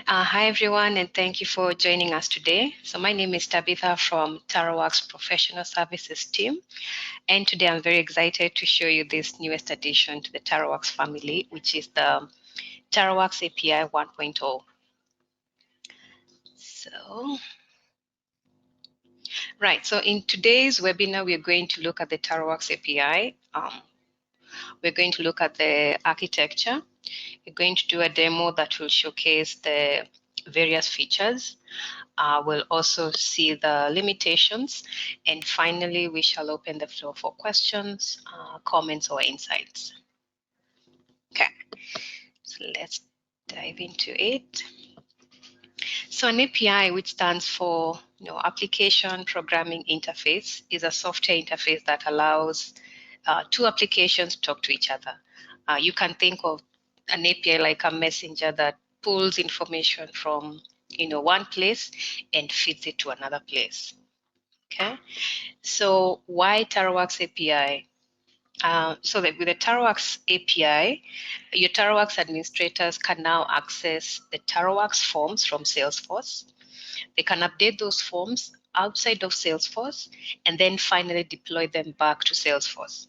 Hi, everyone, and thank you for joining us today. So my name is Tabitha from TaroWorks Professional Services team, and today I'm very excited to show you this newest addition to the TaroWorks family, which is the TaroWorks API 1.0. So in today's webinar, we're going to look at the TaroWorks API. We're going to look at the architecture. We're going to do a demo that will showcase the various features. We'll also see the limitations, and finally we shall open the floor for questions, comments, or insights. Okay, so let's dive into it. So an API, which stands for Application Programming Interface, is a software interface that allows two applications to talk to each other. You can think of an API like a messenger that pulls information from one place and feeds it to another place. Okay, so why TaroWorks API? So that with the TaroWorks API, your TaroWorks administrators can now access the TaroWorks forms from Salesforce. They can update those forms outside of Salesforce and then finally deploy them back to Salesforce.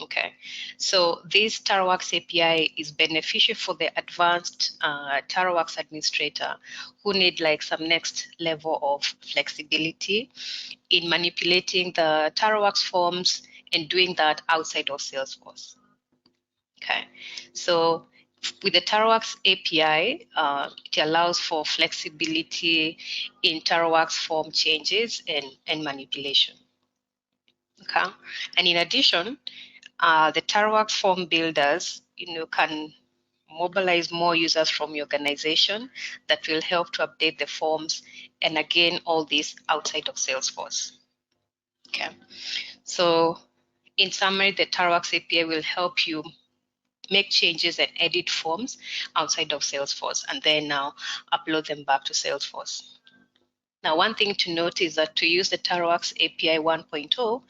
Okay, so this TaroWorks API is beneficial for the advanced TaroWorks administrator who need like some next level of flexibility in manipulating the TaroWorks forms and doing that outside of Salesforce. Okay, so with the TaroWorks API, it allows for flexibility in TaroWorks form changes and manipulation. Okay, and in addition, the TaroWorks form builders, can mobilize more users from your organization that will help to update the forms, and again, all this outside of Salesforce. Okay, so in summary, the TaroWorks API will help you make changes and edit forms outside of Salesforce, and then now upload them back to Salesforce. Now, one thing to note is that to use the TaroWorks API 1.0,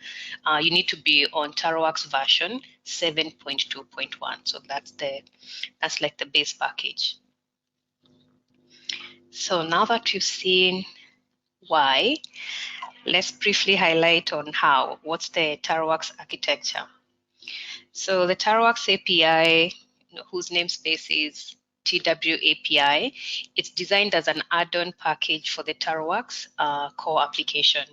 you need to be on TaroWorks version 7.2.1. So that's like the base package. So now that you've seen why, let's briefly highlight on what's the TaroWorks architecture. So the TaroWorks API, whose namespace is TWAPI, it's designed as an add-on package for the TaroWorks core application.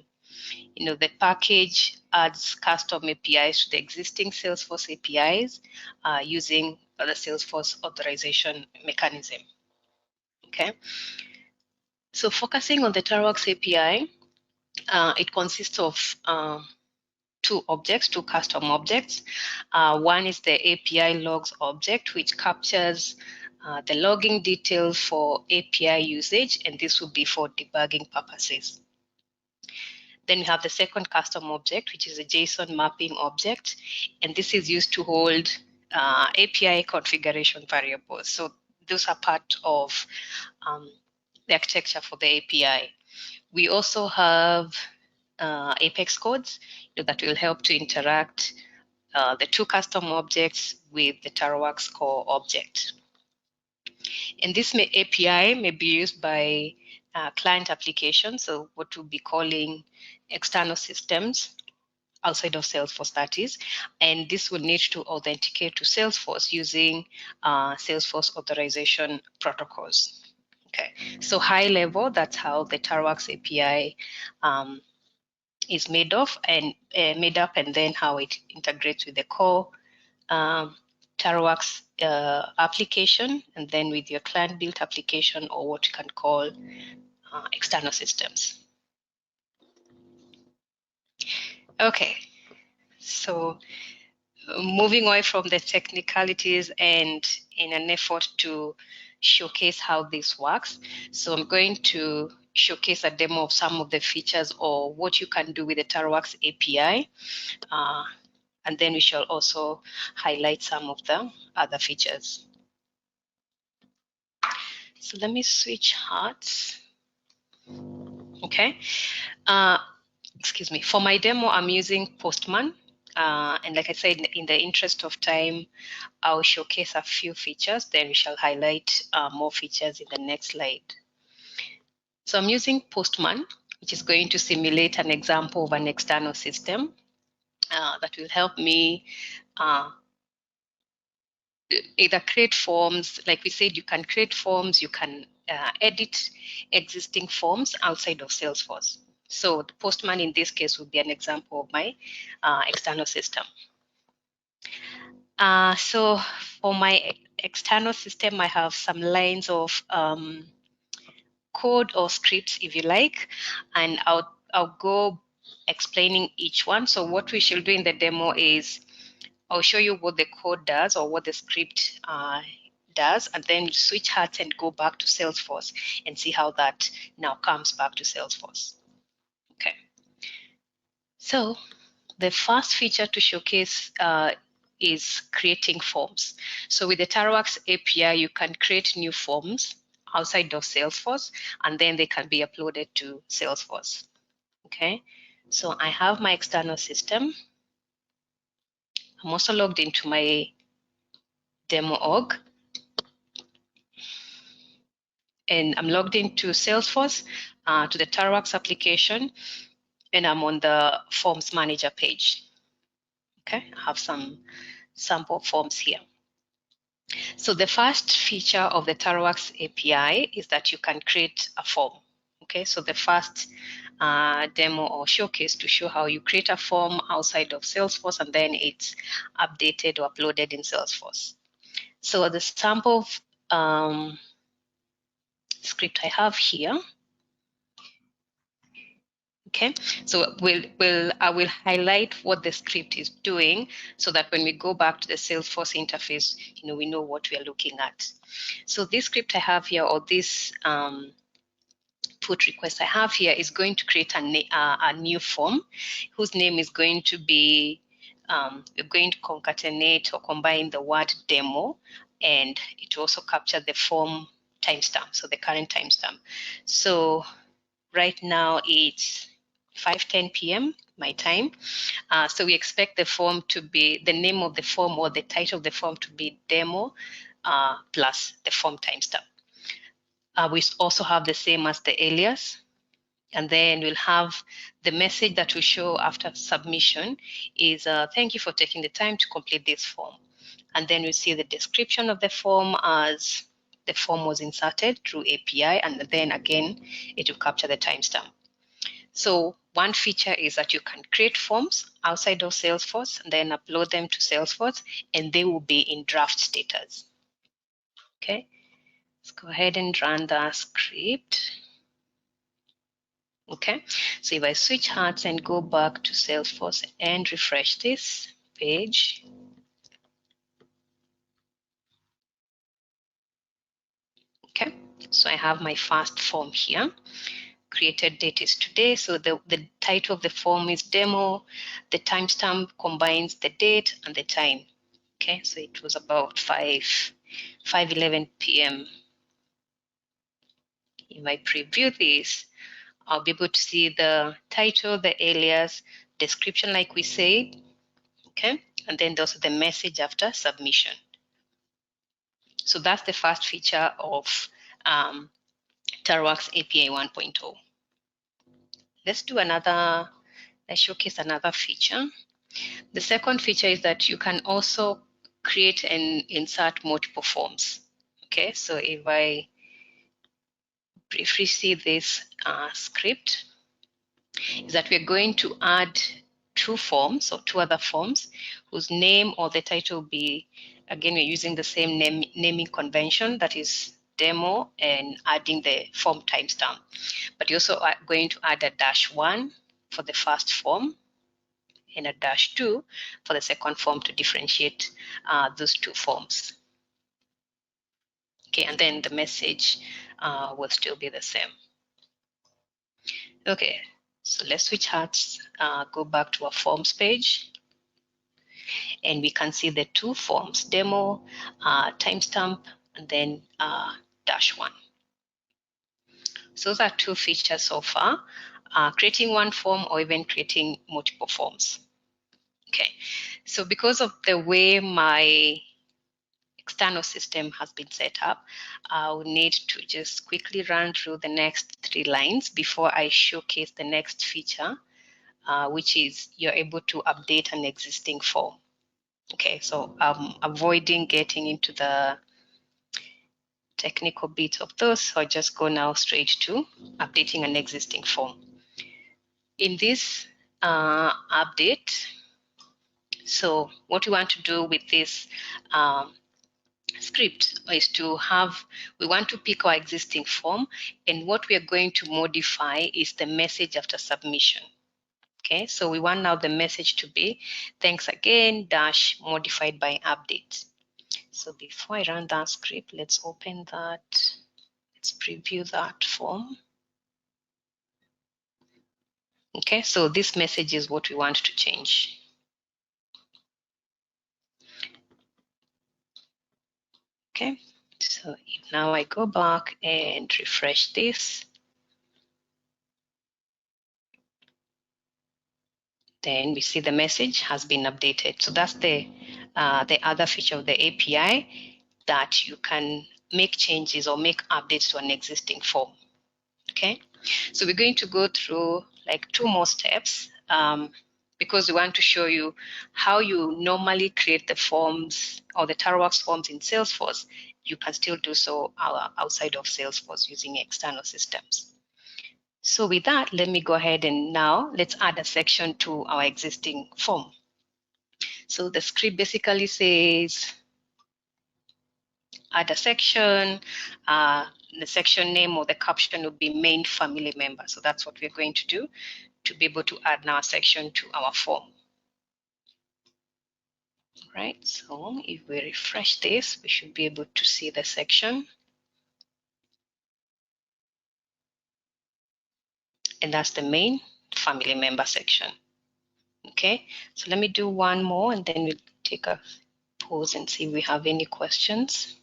The package adds custom APIs to the existing Salesforce APIs using the Salesforce authorization mechanism. Okay. So focusing on the TaroWorks API, it consists of two custom objects. One is the API logs object, which captures the logging details for API usage, and this will be for debugging purposes. Then we have the second custom object, which is a JSON mapping object, and this is used to hold API configuration variables. So those are part of the architecture for the API. We also have Apex codes that will help to interact the two custom objects with the TaroWorks core object. And this API may be used by client applications, so what we'll be calling external systems outside of Salesforce, that is, and this will need to authenticate to Salesforce using Salesforce authorization protocols. Okay, so high level, that's how the TaroWorks API is made up, and then how it integrates with the core TaroWorks application, and then with your client-built application, or what you can call external systems. Okay, so moving away from the technicalities and in an effort to showcase how this works, so I'm going to showcase a demo of some of the features or what you can do with the TaroWorks API. And then we shall also highlight some of the other features. So let me switch hats. Okay. Excuse me. For my demo, I'm using Postman. And like I said, in the interest of time, I'll showcase a few features, then we shall highlight more features in the next slide. So I'm using Postman, which is going to simulate an example of an external system that will help me either create forms. Like we said, you can create forms, you can edit existing forms outside of Salesforce. So the Postman in this case would be an example of my external system. So for my external system, I have some lines of code or scripts, if you like, and I'll go explaining each one. So what we shall do in the demo is I'll show you what the code does or what the script does, and then switch hats and go back to Salesforce and see how that now comes back to Salesforce. Okay. So the first feature to showcase is creating forms. So with the TaroWorks API, you can create new forms outside of Salesforce, and then they can be uploaded to Salesforce. Okay. So I have my external system. I'm also logged into my demo org. And I'm logged into Salesforce, to the TaroWorks application, and I'm on the Forms Manager page. Okay, I have some sample forms here. So the first feature of the TaroWorks API is that you can create a form. Okay, so the first demo or showcase to show how you create a form outside of Salesforce and then it's updated or uploaded in Salesforce. So the sample script I have here. Okay, so I will highlight what the script is doing so that when we go back to the Salesforce interface, we know what we are looking at. So this script I have here, or this put request I have here, is going to create a new form whose name is going to be, we're going to concatenate or combine the word demo, and it will also capture the form timestamp, so the current timestamp. So right now it's 5:10 p.m. my time. So we expect the form to be, the name of the form or the title of the form to be demo plus the form timestamp. We also have the same as the alias. And then we'll have the message that will show after submission is thank you for taking the time to complete this form. And then we see the description of the form as the form was inserted through API, and then again, it will capture the timestamp. So one feature is that you can create forms outside of Salesforce and then upload them to Salesforce, and they will be in draft status. Okay, let's go ahead and run the script. Okay, so if I switch hats and go back to Salesforce and refresh this page, okay, so I have my first form here. Created date is today, so the title of the form is demo. The timestamp combines the date and the time. Okay, so it was about 5:11 p.m. If I preview this, I'll be able to see the title, the alias, description like we said, okay, and then also the message after submission. So that's the first feature of TaroWorks API 1.0. Let's showcase another feature. The second feature is that you can also create and insert multiple forms. Okay, so if I briefly see this script, is that we're going to add two forms or two other forms whose name or the title will be, again, we're using the same naming convention, that is demo, and adding the form timestamp. But you're also going to add a -1 for the first form and a -2 for the second form to differentiate those two forms. Okay, and then the message will still be the same. Okay, so let's switch hats, go back to our forms page, and we can see the two forms, demo, timestamp, and then -1. So those are two features so far, creating one form or even creating multiple forms. Okay, So because of the way my external system has been set up, I will need to just quickly run through the next 3 lines before I showcase the next feature, which is you're able to update an existing form. Okay, so I'm avoiding getting into the technical bits of those, so I just go now straight to updating an existing form. In this update, so what we want to do with this script is we want to pick our existing form, and what we are going to modify is the message after submission. Okay, so we want now the message to be thanks again dash modified by update. So before I run that script, let's open that. Let's preview that form. Okay, so this message is what we want to change. Okay, so if now I go back and refresh this, then we see the message has been updated. So that's the other feature of the API, that you can make changes or make updates to an existing form. Okay, so we're going to go through like 2 more steps because we want to show you how you normally create the forms or the TaroWorks forms in Salesforce. You can still do so outside of Salesforce using external systems. So with that, let me go ahead and now let's add a section to our existing form. So the script basically says add a section. The section name or the caption will be main family member. So that's what we're going to do to be able to add now a section to our form. Right, so if we refresh this, we should be able to see the section. And that's the main family member section. Okay, so let me do one more and then we'll take a pause and see if we have any questions.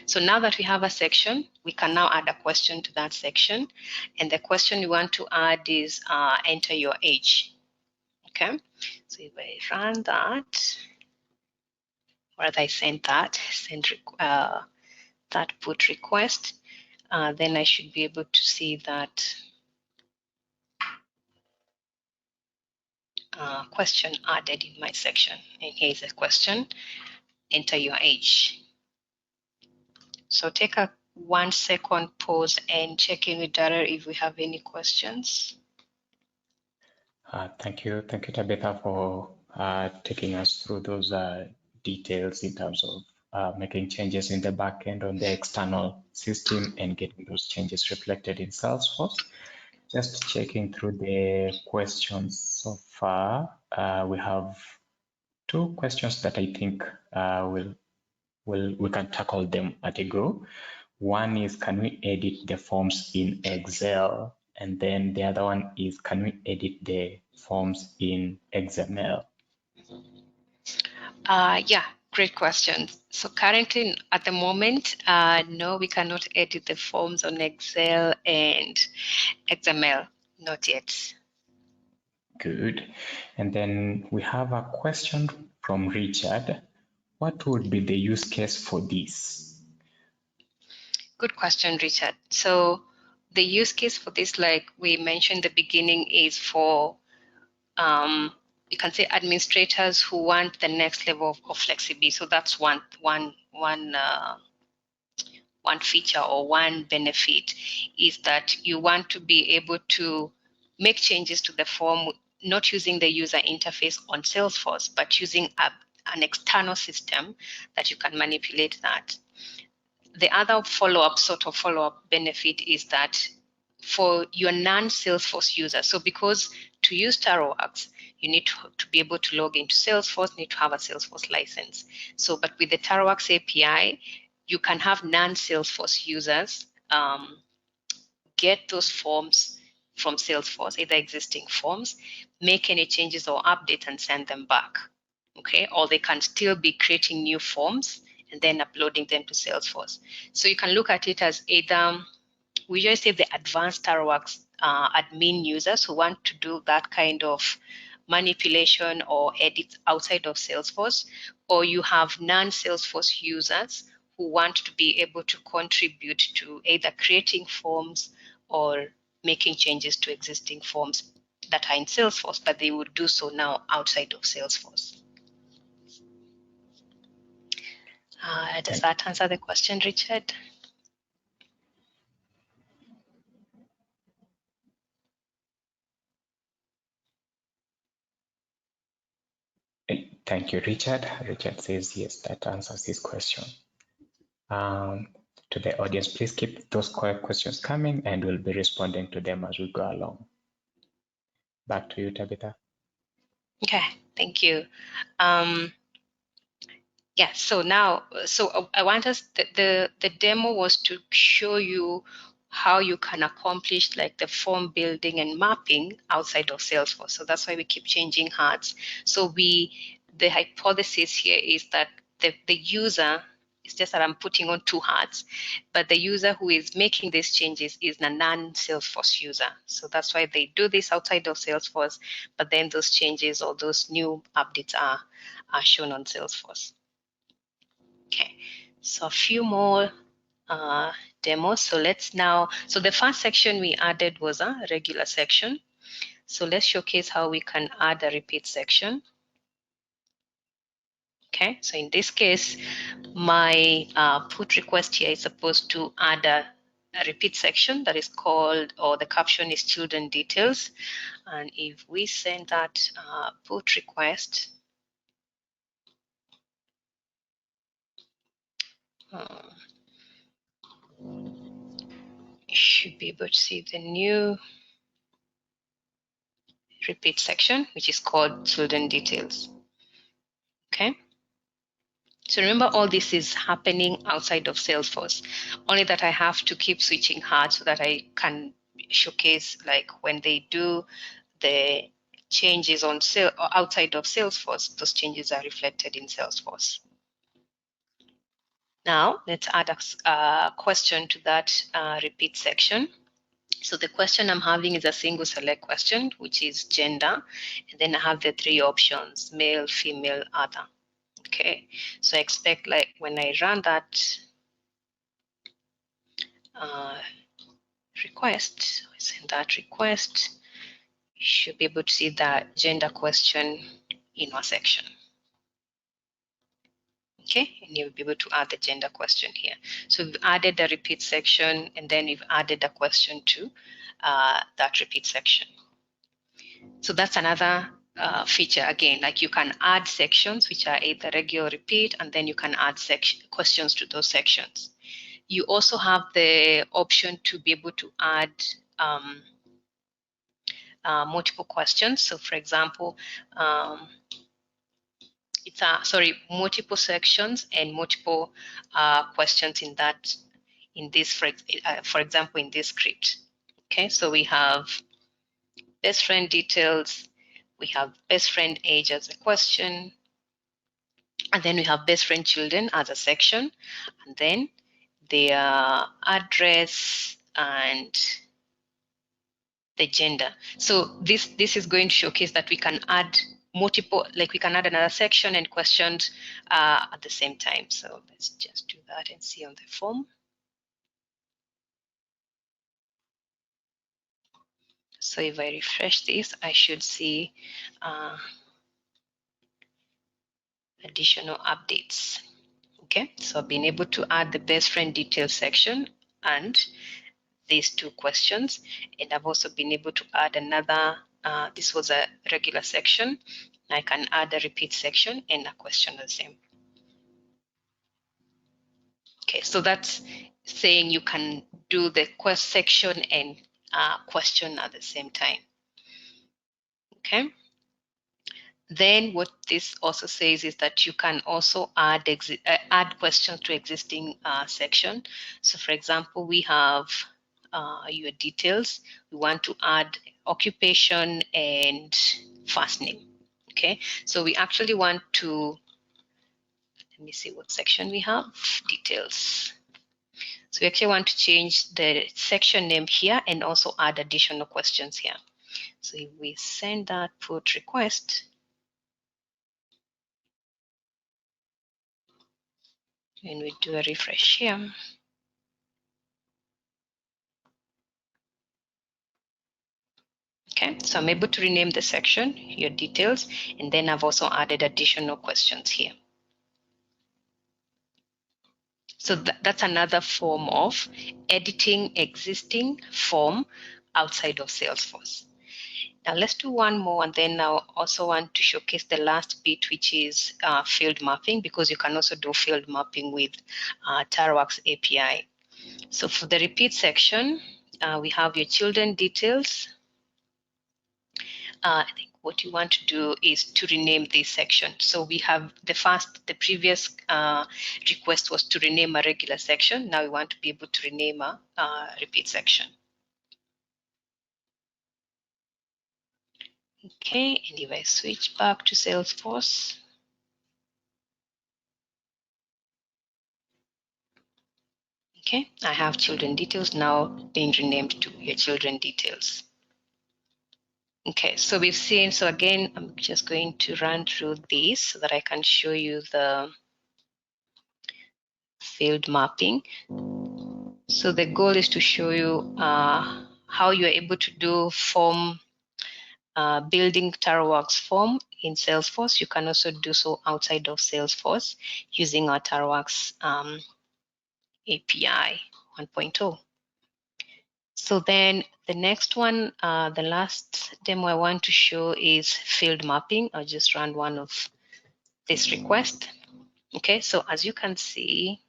So now that we have a section, we can now add a question to that section. And the question we want to add is enter your age. Okay, so if I run that, or as I send that, that put request, then I should be able to see that question added in my section. And here's a question, enter your age. So take a 1 second pause and check in with Dara if we have any questions. Thank you, Tabitha, for taking us through those details in terms of making changes in the backend on the external system and getting those changes reflected in Salesforce. Just checking through the questions so far, we have 2 questions that I think we can tackle them at a go. One is, can we edit the forms in Excel? And then the other one is, can we edit the forms in XML? Yeah, great question. So currently, at the moment, no, we cannot edit the forms on Excel and XML, not yet. Good. And then we have a question from Richard. What would be the use case for this? Good question, Richard. So the use case for this, like we mentioned at the beginning, is for you can say administrators who want the next level of flexibility. So that's one feature or one benefit, is that you want to be able to make changes to the form, not using the user interface on Salesforce, but using an external system that you can manipulate that. The other follow-up benefit is that for your non-Salesforce users, so because to use TaroWorks, you need to be able to log into Salesforce, need to have a Salesforce license. So, but with the TaroWorks API, you can have non-Salesforce users get those forms from Salesforce, either existing forms, make any changes or update and send them back. Okay, or they can still be creating new forms and then uploading them to Salesforce. So you can look at it as either, we just say the advanced TaroWorks admin users who want to do that kind of manipulation or edits outside of Salesforce, or you have non-Salesforce users who want to be able to contribute to either creating forms or making changes to existing forms that are in Salesforce, but they would do so now outside of Salesforce. Does that answer the question, Richard? Thank you, Richard. Richard says yes, that answers his question. To the audience, please keep those questions coming and we'll be responding to them as we go along. Back to you, Tabitha. Okay, thank you. Yeah, so now, I want us, the demo was to show you how you can accomplish like the form building and mapping outside of Salesforce. So that's why we keep changing hats. So the hypothesis here is that the user, it's just that I'm putting on two hats, but the user who is making these changes is a non-Salesforce user. So that's why they do this outside of Salesforce, but then those changes or those new updates are shown on Salesforce. Okay, so a few more demos. So let's now, so the first section we added was a regular section. So let's showcase how we can add a repeat section. Okay, so in this case, my put request here is supposed to add a repeat section that is called, or the caption is children details. And if we send that put request, you should be able to see the new repeat section, which is called children details. Okay. So remember, all this is happening outside of Salesforce, only that I have to keep switching hats so that I can showcase like when they do the changes on outside of Salesforce, those changes are reflected in Salesforce. Now let's add a question to that repeat section. So the question I'm having is a single select question, which is gender, and then I have the three options: male, female, other. Okay, so I expect like when I run that request, I send that request, you should be able to see that gender question in our section. Okay, and you'll be able to add the gender question here. So we've added the repeat section, and then we've added a question to that repeat section. So that's another feature again, like you can add sections which are either regular repeat, and then you can add questions to those sections. You also have the option to be able to add multiple questions. So for example, it's multiple sections and multiple questions in this, for example, in this script. Okay, so we have best friend details, we have best friend age as a question, and then we have best friend children as a section, and then their address and the gender. So this is going to showcase that we can add multiple, like we can add another section and questions at the same time. So let's just do that and see on the form. So if I refresh this, I should see additional updates. Okay, so I've been able to add the best friend details section and these two questions, and I've also been able to add another, this was a regular section. I can add a repeat section and a question the same. Okay, so that's saying you can do the quest section and question at the same time. Okay. Then what this also says is that you can also add questions to existing section. So for example, we have your details. We want to add occupation and first name. Okay, so we actually want to, let me see what section we have, details. So we actually want to change the section name here and also add additional questions here. So if we send that put request, and we do a refresh here, okay, so I'm able to rename the section, your details, and then I've also added additional questions here. So that's another form of editing existing form outside of Salesforce. Now let's do one more, and then I also want to showcase the last bit, which is field mapping, because you can also do field mapping with TaroWorks API. So for the repeat section, we have your children details. I think what you want to do is to rename this section. So we have the previous request was to rename a regular section. Now we want to be able to rename a repeat section. Okay, and if I switch back to Salesforce, okay, I have children details now being renamed to your children details. Okay, so we've seen, so again, I'm just going to run through this so that I can show you the field mapping. So the goal is to show you how you're able to do form building TaroWorks form in Salesforce. You can also do so outside of Salesforce using our TaroWorks API 1.0. So then the next one, the last demo I want to show is field mapping. I'll just run one of this request. Okay, so as you can see,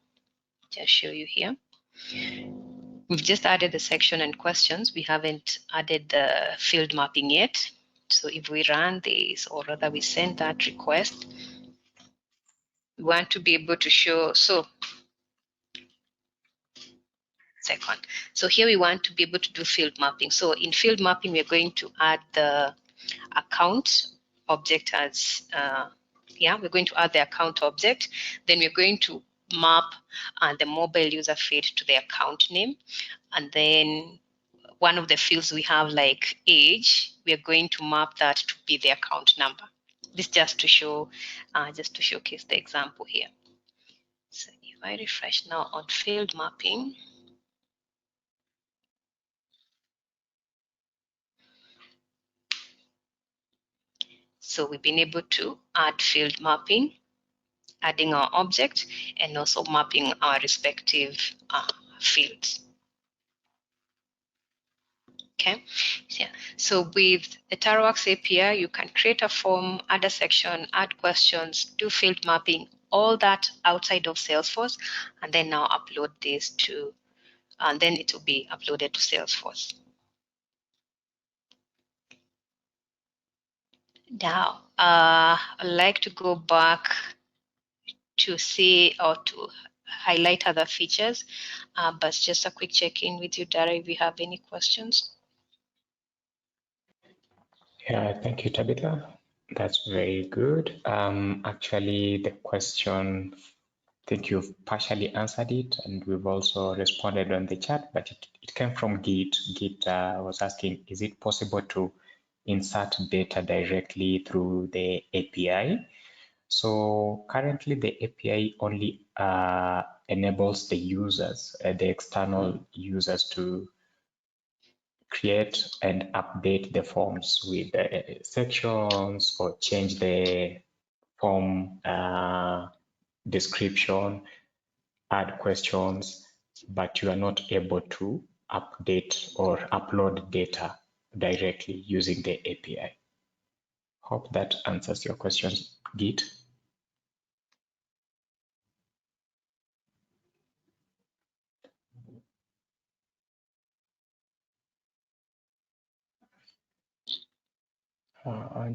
just show you here. We've just added the section and questions. We haven't added the field mapping yet. So if we run this, or rather we send that request, we want to be able to show, so here we want to be able to do field mapping. So in field mapping, we're going to add the account object as, we're going to add the account object. Then we're going to map the mobile user feed to the account name. And then one of the fields we have, like age, we are going to map that to be the account number. This just to show, just to showcase the example here. So if I refresh now on field mapping, so we've been able to add field mapping, adding our object, and also mapping our respective fields. Okay, yeah. So with the TaroWorks API, you can create a form, add a section, add questions, do field mapping, all that outside of Salesforce, and then now upload this to, and then it will be uploaded to Salesforce. Now, I'd like to go back to see or to highlight other features, but just a quick check-in with you, Dara, if you have any questions. Yeah, thank you, Tabitha. That's very good. Actually, the question, I think you've partially answered it, and we've also responded on the chat, but it came from Git. Git was asking, is it possible to insert data directly through the API? So currently, the API only enables the users, the external users, to create and update the forms with sections or change the form description, add questions, but you are not able to update or upload data directly using the API. Hope that answers your questions, Git.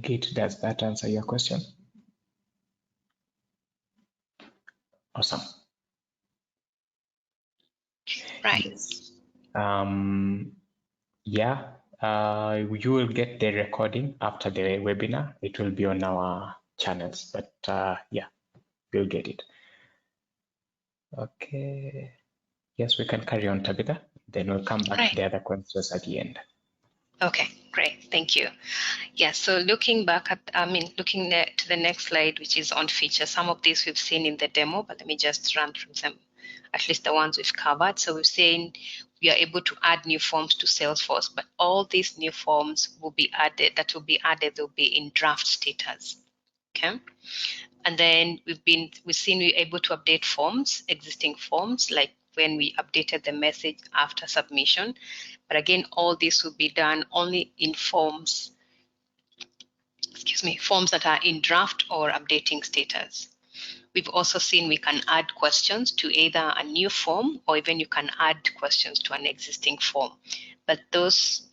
Git, does that answer your question? Awesome. Right. Yes. Yeah, you will get the recording after the webinar. It will be on our channels, but yeah, you'll get it. Okay. Yes, we can carry on, Tabitha. Then we'll come back to the other questions at the end. Okay, great. Thank you. Yeah, so looking back at, looking to the next slide, which is on features, some of these we've seen in the demo, but let me just run through them, at least the ones we've covered. So we've seen we are able to add new forms to Salesforce, but all these new forms will be added, they'll be in draft status. Okay. And then we've seen we're able to update forms, existing forms, like when we updated the message after submission. But again, all this will be done only in forms, forms that are in draft or updating status. We've also seen we can add questions to either a new form, or even you can add questions to an existing form. But those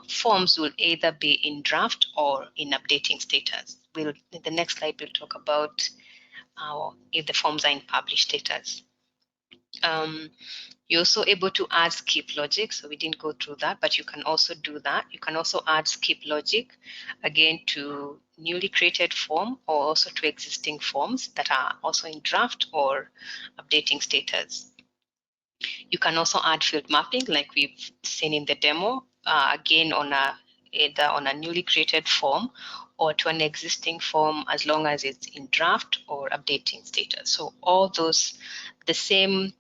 forms will either be in draft or in updating status. In the next slide, we'll talk about if the forms are in published status. You're also able to add skip logic. So we didn't go through that, but you can also do that. You can also add skip logic, again, to newly created form or also to existing forms that are also in draft or updating status. You can also add field mapping like we've seen in the demo, again, either on a newly created form or to an existing form, as long as it's in draft or updating status. So all those, the same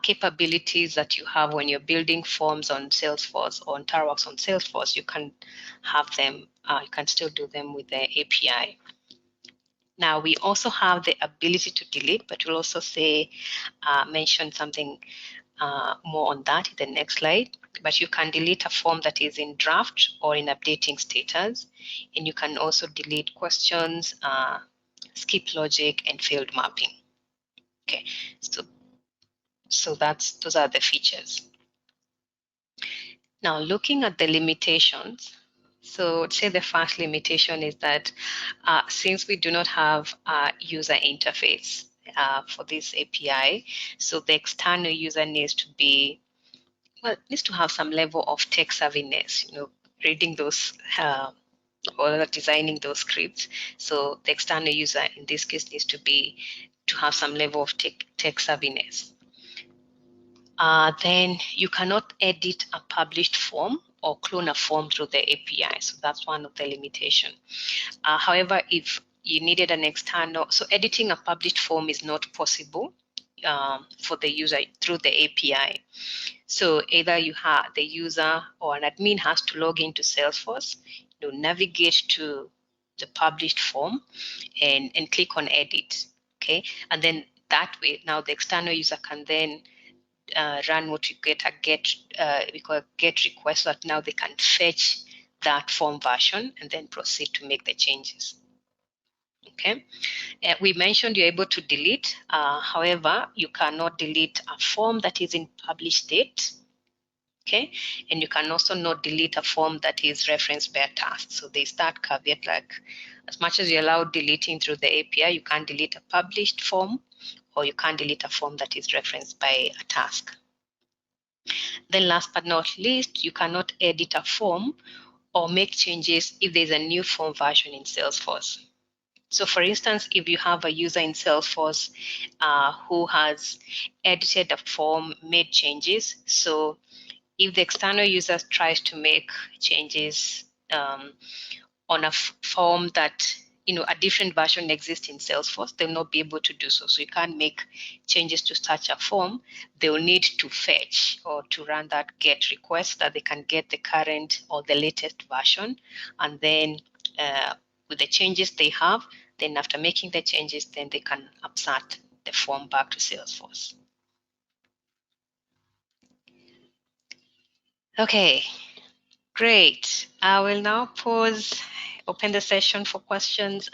capabilities that you have when you're building forms on Salesforce or on TaroWorks on Salesforce, you can have them, you can still do them with the API. Now, we also have the ability to delete, but we'll also mention something more on that in the next slide. But you can delete a form that is in draft or in updating status, and you can also delete questions, skip logic, and field mapping. Okay, so those are the features. Now, looking at the limitations, so I'd say the first limitation is that since we do not have a user interface for this API, so the external user needs to have some level of tech savviness, reading those or designing those scripts. So the external user in this case needs to have some level of tech savviness. Then you cannot edit a published form or clone a form through the API. So that's one of the limitations. However, if you needed an external, so editing a published form is not possible for the user through the API. So either you have the user or an admin has to log into Salesforce, navigate to the published form and click on edit. Okay, and then that way, now the external user can then run what we call a get request, so that now they can fetch that form version and then proceed to make the changes. Okay, we mentioned you're able to delete. However, you cannot delete a form that is in published state. Okay, and you can also not delete a form that is referenced by a task. So there's that caveat, like as much as you allow deleting through the API, you can't delete a published form, or you can't delete a form that is referenced by a task. Then last but not least, you cannot edit a form or make changes if there's a new form version in Salesforce. So for instance, if you have a user in Salesforce who has edited a form, made changes, so if the external user tries to make changes on a form that a different version exists in Salesforce, they'll not be able to do so. So you can't make changes to such a form. They'll need to fetch or to run that get request so that they can get the current or the latest version. And then with the changes they have, then after making the changes, then they can upsert the form back to Salesforce. Okay, great. I will now open the session for questions,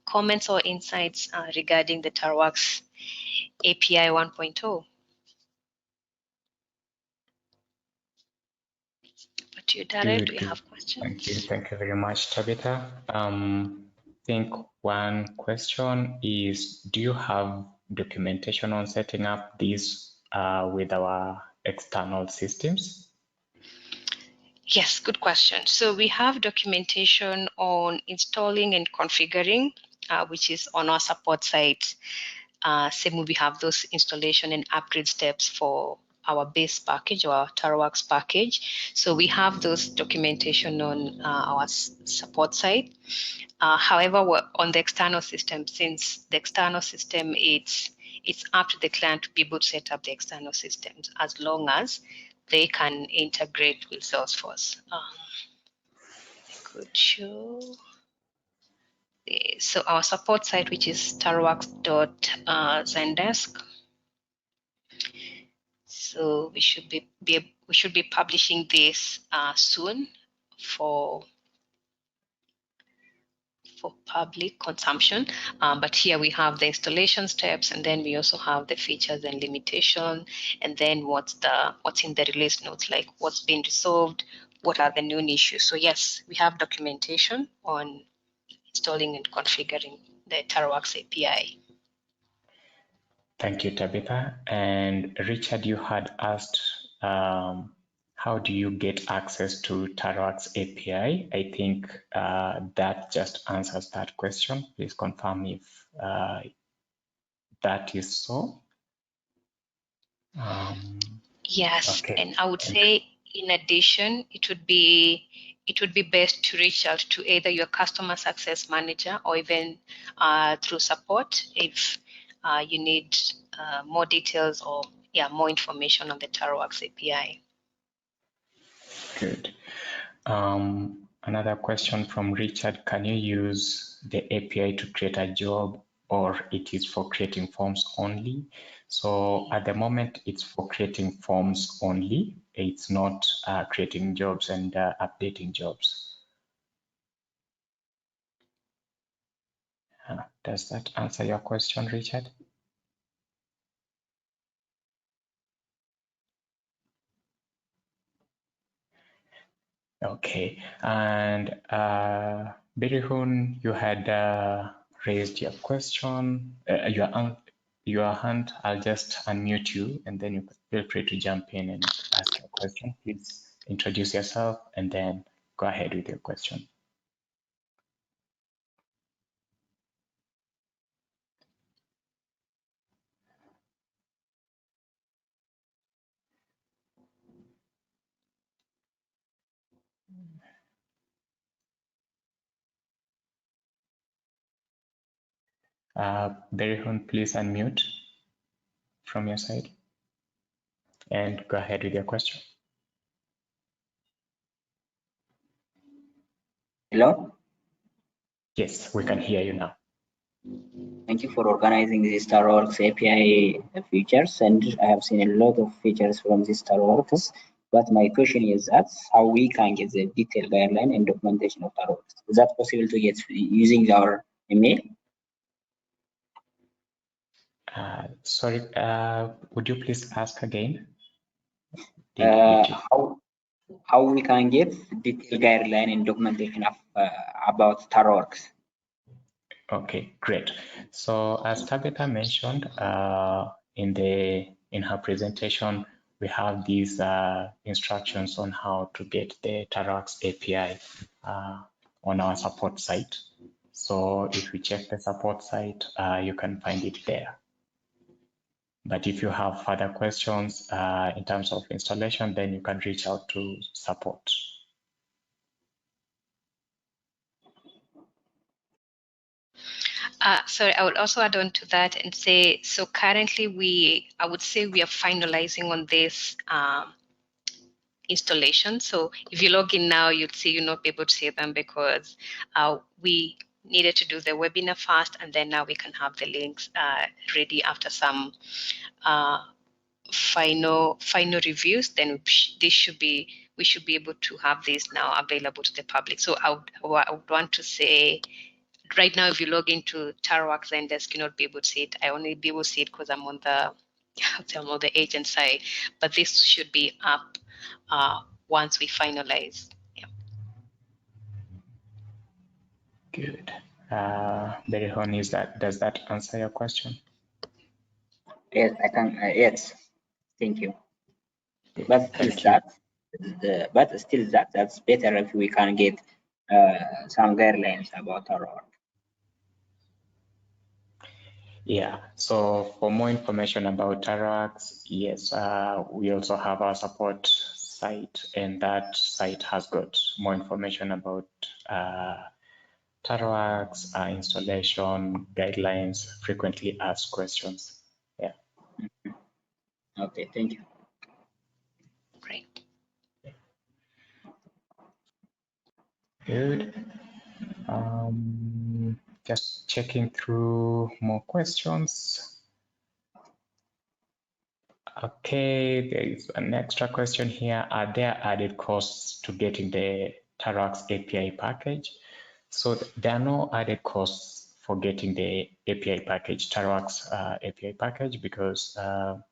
comments, or insights regarding the TaroWorks API 1.0. But you, Darren, do you have questions? Thank you very much, Tabitha. I think one question is, do you have documentation on setting up these with our external systems? Yes, good question. So we have documentation on installing and configuring, which is on our support site. Same, we have those installation and upgrade steps for our base package or our TaroWorks package. So we have those documentation on our support side. However, we're on the external system, since the external system, it's up to the client to be able to set up the external systems as long as they can integrate with Salesforce. I could show. So our support site, which is tarworks.zendesk. So we should be publishing this soon for public consumption. But here we have the installation steps, and then we also have the features and limitation, and then what's in the release notes, like what's been resolved, what are the known issues. So yes, we have documentation on installing and configuring the TaroWorks API. Thank you, Tabitha. And Richard, you had asked, how do you get access to TaroWorks API? I think that just answers that question. Please confirm if that is so. Yes, Okay. and I would say, in addition, it would be best to reach out to either your customer success manager or even through support if you need more details or more information on the TaroWorks API. Good. Another question from Richard, can you use the API to create a job, or it is for creating forms only? So at the moment, it's for creating forms only. It's not creating jobs and updating jobs. Does that answer your question, Richard? Okay, and Birihun, you had raised your question, your hand. I'll just unmute you, and then you feel free to jump in and ask your question. Please introduce yourself, and then go ahead with your question. Birihun, please unmute from your side, and go ahead with your question. Hello? Yes, we can hear you now. Thank you for organizing this TaroWorks API features, and I have seen a lot of features from this TaroWorks. But my question is that how we can get the detailed guideline and documentation of TaroWorks. Is that possible to get using our email? Sorry, would you please ask again? How we can get detailed guideline and documentation of about TaroWorks? Okay, great. So as Tabitha mentioned in her presentation, we have these instructions on how to get the TaroWorks API on our support site. So if you check the support site, you can find it there. But if you have further questions in terms of installation, then you can reach out to support. Sorry, I would also add on to that and say, so currently I would say we are finalizing on this installation. So if you log in now, you'd see you'll not be able to see them because we needed to do the webinar first, and then now we can have the links ready after some final reviews. Then we should be able to have this now available to the public. So I would want to say, right now, if you log into TaroWorks Zendesk, you'll not be able to see it. I only be able to see it because I'm on the agent side, but this should be up once we finalize. Yeah. Good. Berihon, does that answer your question? Yes, I can. Yes, thank you. Good. But still, that's better if we can get some guidelines about our work. Yeah, so for more information about TaroWorks, yes, we also have our support site, and that site has got more information about TaroWorks, installation, guidelines, frequently asked questions. Yeah. Okay, thank you. Great. Good. Just checking through more questions. Okay, there is an extra question here. Are there added costs to getting the TaroWorks API package? So there are no added costs for getting the API package, TaroWorks API package, because the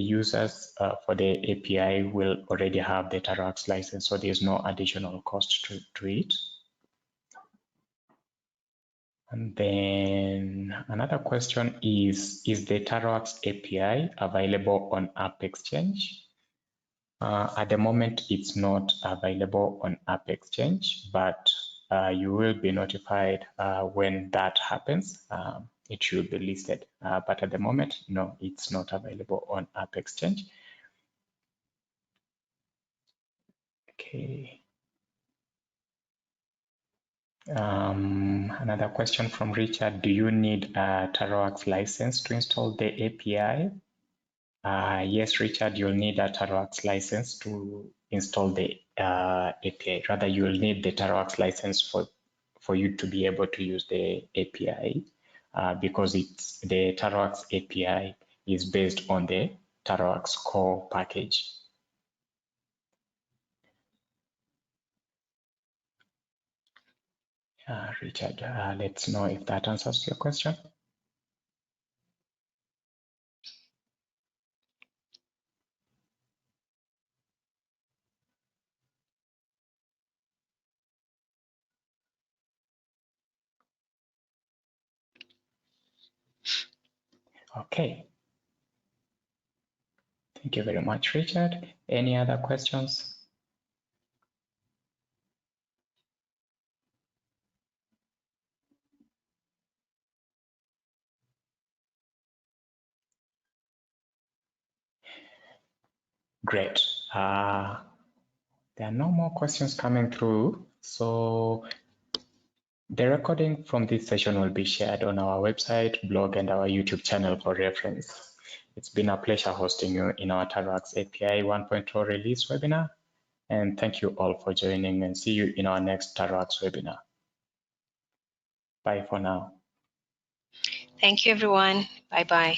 users for the API will already have the TaroWorks license, so there's no additional cost to it. And then another question is the TaroWorks API available on App Exchange? At the moment, it's not available on App Exchange, but you will be notified when that happens. It should be listed, but at the moment, no, it's not available on App Exchange. Okay. Another question from Richard, do you need a TaroWorks license to install the API? Yes, Richard, you'll need a TaroWorks license to install the API. Rather, you'll need the TaroWorks license for you to be able to use the API because it's the TaroWorks API is based on the TaroWorks core package. Richard, let's know if that answers your question. Okay. Thank you very much, Richard. Any other questions? Great. There are no more questions coming through. So the recording from this session will be shared on our website, blog, and our YouTube channel for reference. It's been a pleasure hosting you in our TaroWorks API 1.0 release webinar. And thank you all for joining, and see you in our next TaroWorks webinar. Bye for now. Thank you, everyone. Bye-bye.